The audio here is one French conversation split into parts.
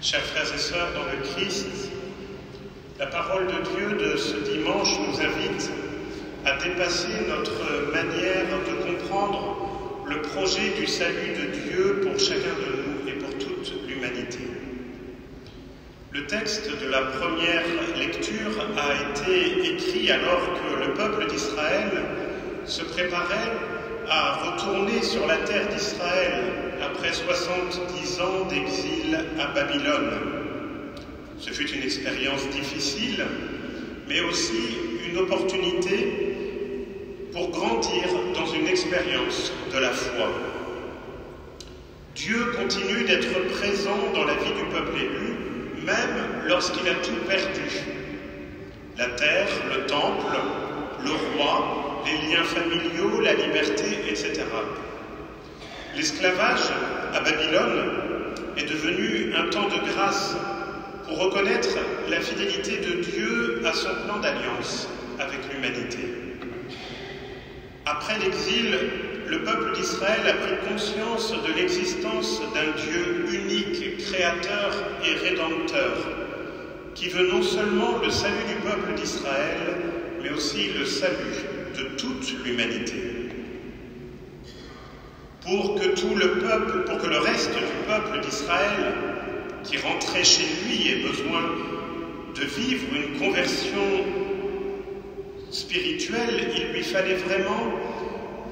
Chers frères et sœurs dans le Christ, la parole de Dieu de ce dimanche nous invite à dépasser notre manière de comprendre le projet du salut de Dieu pour chacun de nous et pour toute l'humanité. Le texte de la première lecture a été écrit alors que le peuple d'Israël se préparait à retourner sur la terre d'Israël après 70 ans d'exil à Babylone. Ce fut une expérience difficile, mais aussi une opportunité pour grandir dans une expérience de la foi. Dieu continue d'être présent dans la vie du peuple élu, même lorsqu'il a tout perdu. La terre, le temple, le roi, les liens familiaux, la liberté, etc. L'esclavage à Babylone est devenu un temps de grâce pour reconnaître la fidélité de Dieu à son plan d'alliance avec l'humanité. Après l'exil, le peuple d'Israël a pris conscience de l'existence d'un Dieu unique, créateur et rédempteur, qui veut non seulement le salut du peuple d'Israël, mais aussi le salut de toute l'humanité. Pour que le reste du peuple d'Israël, qui rentrait chez lui, ait besoin de vivre une conversion spirituelle, il lui fallait vraiment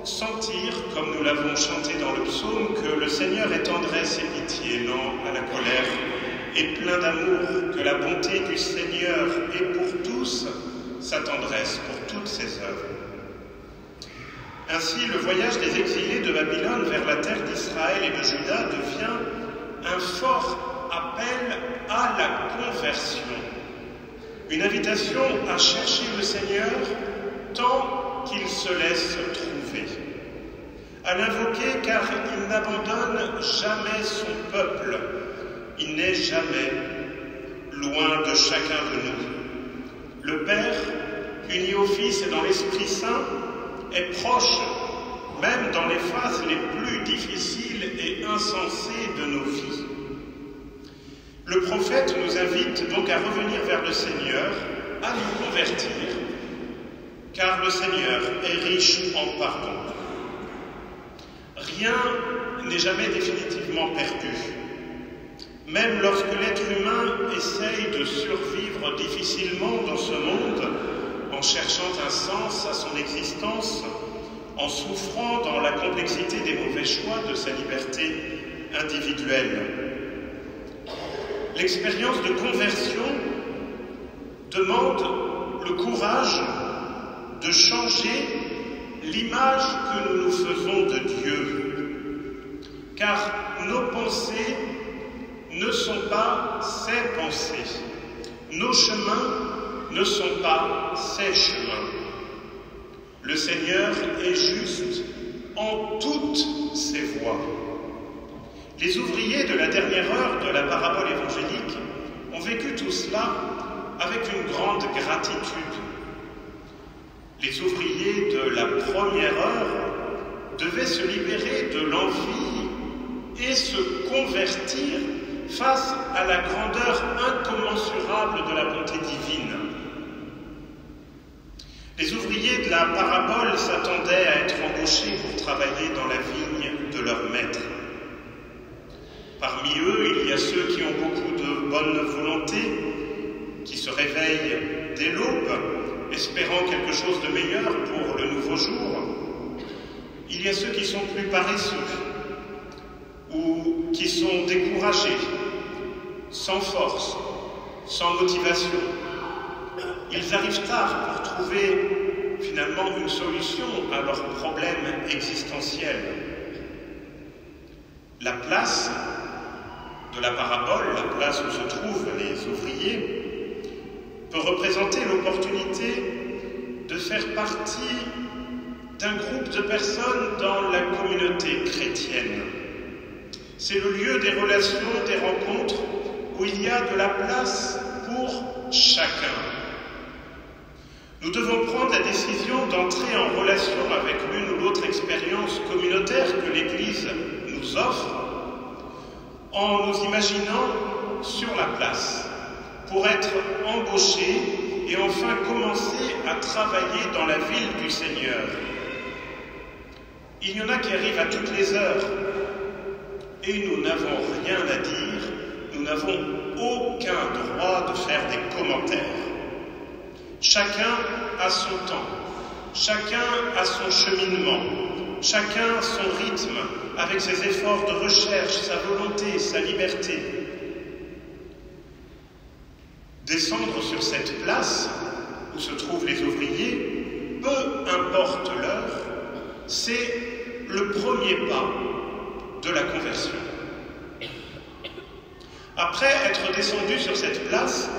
sentir, comme nous l'avons chanté dans le psaume, que le Seigneur est tendresse et pitié, lent à la colère, et plein d'amour, que la bonté du Seigneur est pour tous sa tendresse, pour toutes ses œuvres. Ainsi, le voyage des exilés de Babylone vers la terre d'Israël et de Juda devient un fort appel à la conversion, une invitation à chercher le Seigneur tant qu'il se laisse trouver, à l'invoquer car il n'abandonne jamais son peuple, il n'est jamais loin de chacun de nous. Le Père, uni au Fils et dans l'Esprit Saint, est proche, même dans les phases les plus difficiles et insensées de nos vies. Le prophète nous invite donc à revenir vers le Seigneur, à nous convertir, car le Seigneur est riche en pardon. Rien n'est jamais définitivement perdu. Même lorsque l'être humain essaye de survivre difficilement dans ce monde, en cherchant un sens à son existence, en souffrant dans la complexité des mauvais choix de sa liberté individuelle. L'expérience de conversion demande le courage de changer l'image que nous nous faisons de Dieu, car nos pensées ne sont pas ses pensées, nos chemins ne sont pas ses chemins. Le Seigneur est juste en toutes ses voies. Les ouvriers de la dernière heure de la parabole évangélique ont vécu tout cela avec une grande gratitude. Les ouvriers de la première heure devaient se libérer de l'envie et se convertir face à la grandeur incommensurable de la bonté divine. Les ouvriers de la parabole s'attendaient à être embauchés pour travailler dans la vigne de leur maître. Parmi eux, il y a ceux qui ont beaucoup de bonne volonté, qui se réveillent dès l'aube, espérant quelque chose de meilleur pour le nouveau jour. Il y a ceux qui sont plus paresseux, ou qui sont découragés, sans force, sans motivation. Ils arrivent tard pour trouver finalement une solution à leurs problèmes existentiels. La place de la parabole, la place où se trouvent les ouvriers, peut représenter l'opportunité de faire partie d'un groupe de personnes dans la communauté chrétienne. C'est le lieu des relations, des rencontres, où il y a de la place pour chacun. Nous devons prendre la décision d'entrer en relation avec l'une ou l'autre expérience communautaire que l'Église nous offre, en nous imaginant sur la place pour être embauchés et enfin commencer à travailler dans la ville du Seigneur. Il y en a qui arrivent à toutes les heures et nous n'avons rien à dire, nous n'avons aucun droit de faire des commentaires. Chacun a son temps, chacun a son cheminement, chacun son rythme, avec ses efforts de recherche, sa volonté, sa liberté. Descendre sur cette place où se trouvent les ouvriers, peu importe l'heure, c'est le premier pas de la conversion. Après être descendu sur cette place,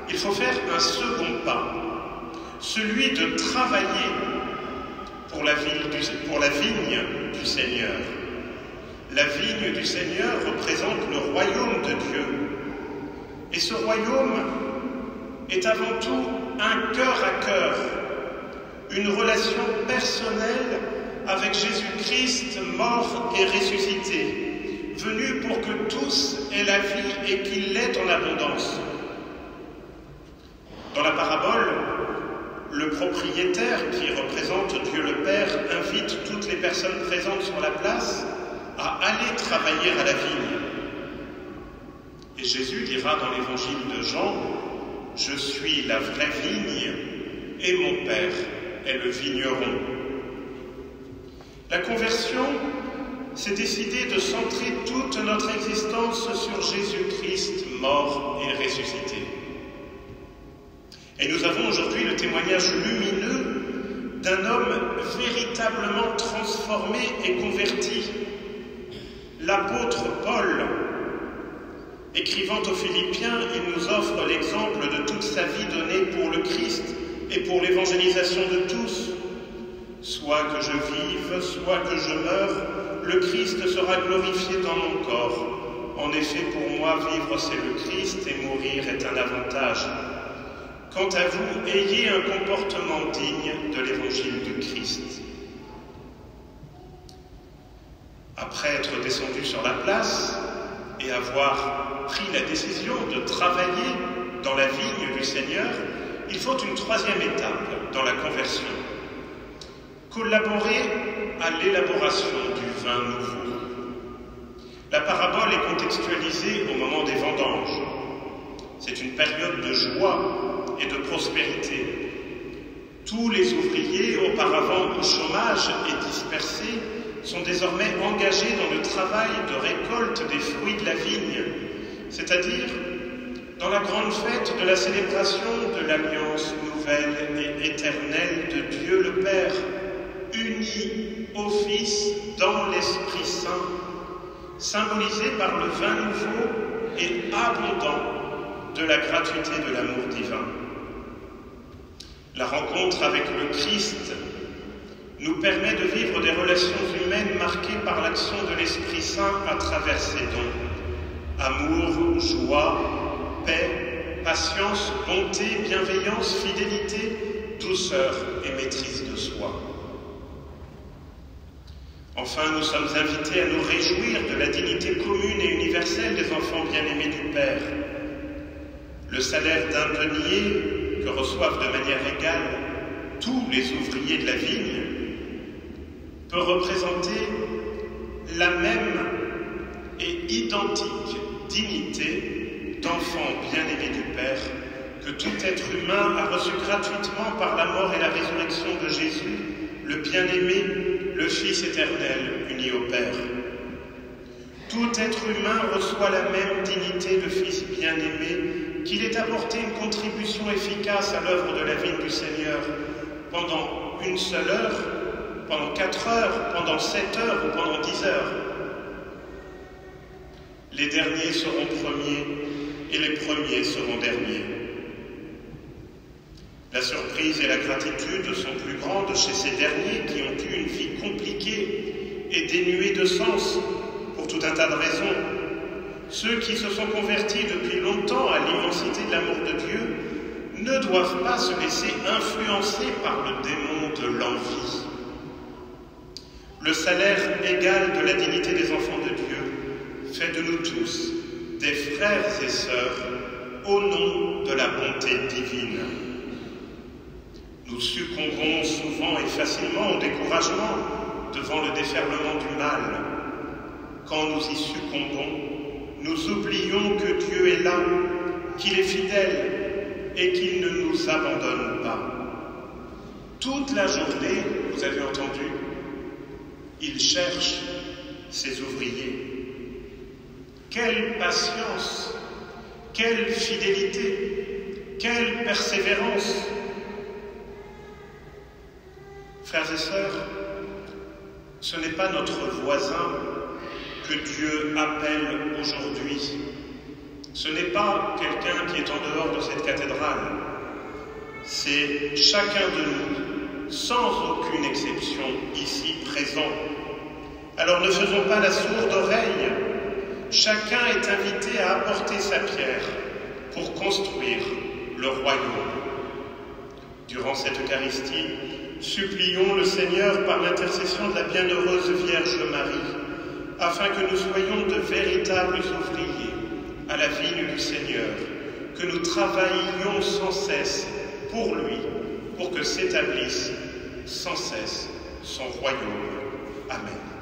il faut faire un second pas, celui de travailler pour la vigne du Seigneur. La vigne du Seigneur représente le royaume de Dieu. Et ce royaume est avant tout un cœur à cœur, une relation personnelle avec Jésus-Christ mort et ressuscité, venu pour que tous aient la vie et qu'il l'ait en abondance. Dans la parabole, le propriétaire, qui représente Dieu le Père, invite toutes les personnes présentes sur la place à aller travailler à la vigne. Et Jésus dira dans l'évangile de Jean, « Je suis la vraie vigne et mon Père est le vigneron. » La conversion, c'est décider de centrer toute notre existence sur Jésus-Christ mort et ressuscité. Et nous avons aujourd'hui le témoignage lumineux d'un homme véritablement transformé et converti. L'apôtre Paul, écrivant aux Philippiens, il nous offre l'exemple de toute sa vie donnée pour le Christ et pour l'évangélisation de tous. Soit que je vive, soit que je meure, le Christ sera glorifié dans mon corps. En effet, pour moi, vivre c'est le Christ et mourir est un avantage. Quant à vous, ayez un comportement digne de l'évangile du Christ. Après être descendu sur la place et avoir pris la décision de travailler dans la vigne du Seigneur, il faut une troisième étape dans la conversion. Collaborer à l'élaboration du vin nouveau. La parabole est contextualisée au moment des vendanges. C'est une période de joie et de prospérité. Tous les ouvriers, auparavant au chômage et dispersés, sont désormais engagés dans le travail de récolte des fruits de la vigne, c'est-à-dire dans la grande fête de la célébration de l'alliance nouvelle et éternelle de Dieu le Père, unis au Fils dans l'Esprit Saint, symbolisé par le vin nouveau et abondant de la gratuité de l'amour divin. La rencontre avec le Christ nous permet de vivre des relations humaines marquées par l'action de l'Esprit Saint à travers ses dons. Amour, joie, paix, patience, bonté, bienveillance, fidélité, douceur et maîtrise de soi. Enfin, nous sommes invités à nous réjouir de la dignité commune et universelle des enfants bien-aimés du Père. Le salaire d'un denier que reçoivent de manière égale tous les ouvriers de la vigne peut représenter la même et identique dignité d'enfant bien-aimé du Père que tout être humain a reçu gratuitement par la mort et la résurrection de Jésus, le bien-aimé, le Fils éternel uni au Père. Tout être humain reçoit la même dignité de Fils bien-aimé, qu'il ait apporté une contribution efficace à l'œuvre de la vigne du Seigneur pendant une seule heure, pendant 4 heures, pendant 7 heures ou pendant 10 heures. Les derniers seront premiers et les premiers seront derniers. La surprise et la gratitude sont plus grandes chez ces derniers qui ont eu une vie compliquée et dénuée de sens pour tout un tas de raisons. Ceux qui se sont convertis depuis longtemps à l'immensité de l'amour de Dieu ne doivent pas se laisser influencer par le démon de l'envie. Le salaire égal de la dignité des enfants de Dieu fait de nous tous des frères et sœurs au nom de la bonté divine. Nous succombons souvent et facilement au découragement devant le déferlement du mal. Quand nous y succombons, nous oublions que Dieu est là, qu'il est fidèle et qu'il ne nous abandonne pas. Toute la journée, vous avez entendu, il cherche ses ouvriers. Quelle patience, quelle fidélité, quelle persévérance. Frères et sœurs, ce n'est pas notre voisin que Dieu appelle aujourd'hui. Ce n'est pas quelqu'un qui est en dehors de cette cathédrale. C'est chacun de nous, sans aucune exception, ici présent. Alors ne faisons pas la sourde oreille. Chacun est invité à apporter sa pierre pour construire le royaume. Durant cette Eucharistie, supplions le Seigneur par l'intercession de la bienheureuse Vierge Marie, afin que nous soyons de véritables ouvriers à la vigne du Seigneur, que nous travaillions sans cesse pour lui, pour que s'établisse sans cesse son royaume. Amen.